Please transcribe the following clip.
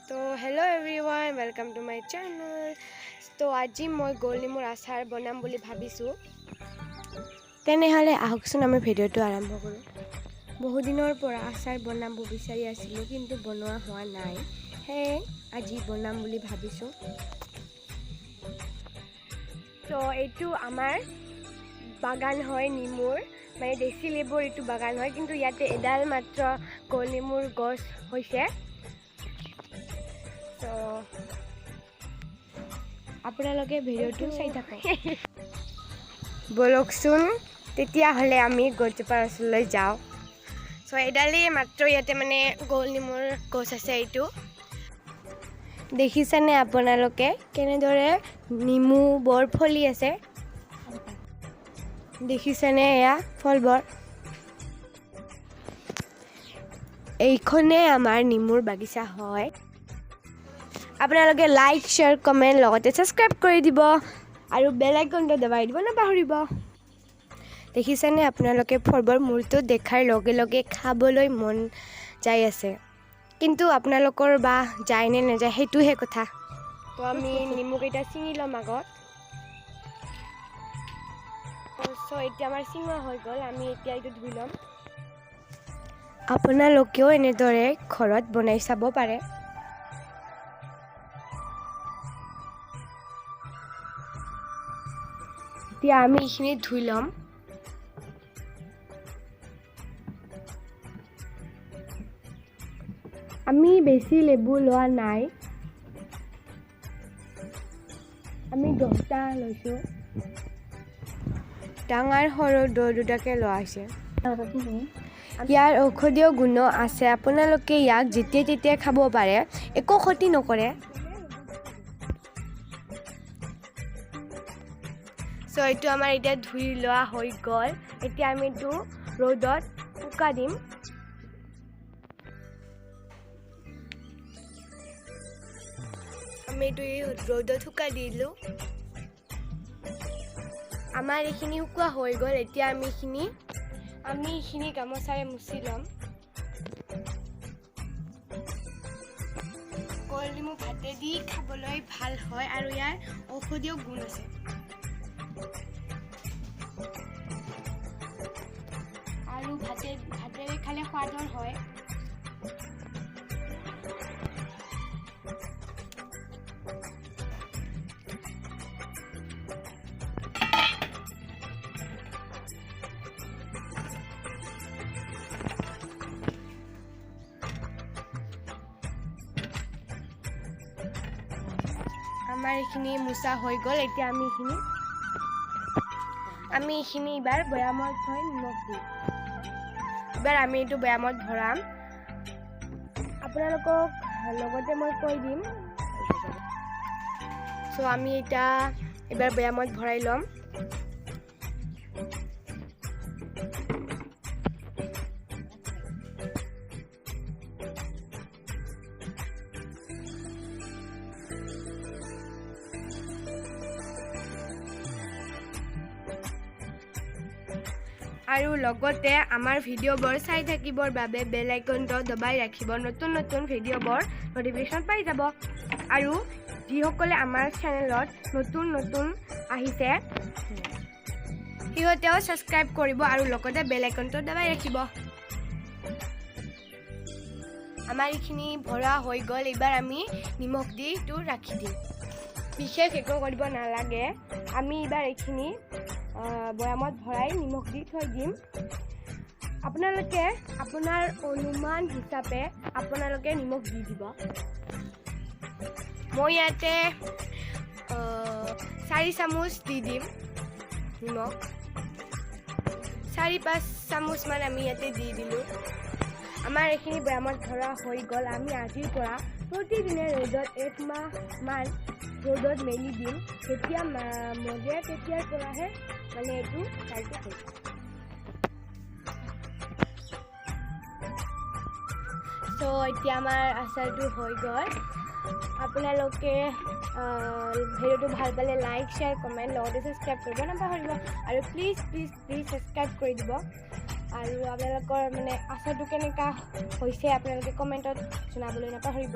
तो hello everyone welcome to my channel. तो आज मैं गोल नेमुर आचार बनाम बुली भाविছোঁ। तेनेह'ले आहकचोन आमी भिडिओটো आरम्भ करूँ। बहु दिনৰ পৰা आचार बनाব বিচাৰি আছিলোঁ কিন্তু বনোৱা হোৱা নাই, সেয়ে আজি বনাম বুলি ভাবিছোঁ। তো এইটো আমাৰ বাগান হয় নেমুৰ, মানে দেশী লেবুৰ এইটো বাগান হয়, কিন্তু ইয়াতে এডাল মাত্ৰ গোল নেমুৰ গছ হৈছে। তো আপোনালোকে ভিডিঅ'টো চাই থাকক। বলকচোন তেতিয়াহ'লে আমি গছজোপাৰ ওচৰলৈ যাওঁ। চ' এডালেই মাত্ৰ ইয়াতে মানে গোল নেমুৰ গছ আছে। এইটো দেখিছেনে আপোনালোকে কেনেদৰে নেমু বৰ ফলি আছে, দেখিছেনে এয়া ফলবোৰ। এইখনে আমাৰ নেমুৰ বাগিচা হয়। আপোনালোকে লাইক শ্বেয়াৰ কমেণ্ট লগতে ছাবস্ক্ৰাইব কৰি দিব আৰু বেল আইকনটো দবাই দিব নাপাহৰিব। দেখিছেনে আপোনালোকে ফলবোৰ মোৰটো দেখাৰ লগে লগে খাবলৈ মন যাই আছে, কিন্তু আপোনালোকৰ বা যায় নে নাযায় সেইটোহে কথা। তো আমি নেমুকেইটা ছিঙি ল'ম আগত। চ' এতিয়া আমাৰ ছিঙা হৈ গ'ল, আমি এতিয়া এইটো ধুই ল'ম। আপোনালোকেও এনেদৰে ঘৰত বনাই চাব পাৰে। এতিয়া আমি এইখিনি ধুই ল'ম। আমি বেছি লেবু লোৱা নাই, আমি 10টা লৈছোঁ। ডাঙৰ সৰু দুটাকে লোৱা হৈছে। ইয়াৰ ঔষধীয় গুণো আছে, আপোনালোকে ইয়াক যেতিয়া তেতিয়া খাব পাৰে, একো ক্ষতি নকৰে। চ' এইটো আমাৰ এতিয়া ধুই লোৱা হৈ গ'ল। এতিয়া আমি এইটো ৰ'দত শুকা দিম। আমি এইটো ৰ'দত শুকাই দিলোঁ। আমাৰ এইখিনি শুকোৱা হৈ গ'ল। এতিয়া আমি এইখিনি গামোচাৰে মুচি ল'ম। গোল নেমু ভাতেদি খাবলৈ ভাল হয় আৰু ইয়াৰ ঔষধীয় গুণ আছে। আৰু ভাতেৰে খালে সোৱাদৰ হয়। আমাৰ এইখিনি মোচা হৈ গ'ল। এতিয়া আমি এইখিনি এইবাৰ বৈয়ামত থৈ নিমখ দিম। এবাৰ আমি এইটো বৈয়ামত ভৰাম। আপোনালোকক লগতে মই কৈ দিম। চ' আমি এতিয়া এইবাৰ বৈয়ামত ভৰাই ল'ম। আৰু লগতে আমাৰ ভিডিঅ'বোৰ চাই থাকিবৰ বাবে বেল আইকনটো দবাই ৰাখিব। নতুন নতুন ভিডিঅ'বোৰ নটিফিকেশ্যন পাই যাব। আৰু যিসকলে আমাৰ চেনেলত নতুন আহিছে সিহঁতেও ছাবস্ক্ৰাইব কৰিব আৰু লগতে বেল আইকনটো দবাই ৰাখিব। আমাৰ এইখিনি ভৰা হৈ গ'ল। এইবাৰ আমি নিমখ দি এইটো ৰাখি দিম। বিশেষ একো কৰিব নালাগে। আমি এইবাৰ এইখিনি বৈয়ামত ভৰাই নিমখ দি থৈ দিম। আপোনালোকে আপোনাৰ অনুমান হিচাপে আপোনালোকে নিমখ দি দিব। মই ইয়াতে 4 চামুচ দি দিম নিমখ। 4-5 চামুচমান আমি ইয়াতে দি দিলোঁ। আমাৰ এইখিনি বৈয়ামত ভৰা হৈ গ'ল। আমি আজিৰ পৰা প্ৰতিদিনে ৰ'দত 1 মাহমান ৰ'দত মেলি দিম। যেতিয়া মজে তেতিয়াৰ পৰাহে মানে এইটো চাইটো হৈ যায়। চ' এতিয়া আমাৰ আচাৰটো হৈ গ'ল। আপোনালোকে ভিডিঅ'টো ভাল পালে লাইক শ্বেয়াৰ কমেণ্ট লগতে ছাবস্ক্ৰাইব কৰিব নাপাহৰিব। আৰু প্লিজ ছাবস্ক্ৰাইব কৰি দিব। আৰু আপোনালোকৰ মানে আচাৰটো কেনেকুৱা হৈছে আপোনালোকে কমেণ্টত জনাবলৈ নাপাহৰিব।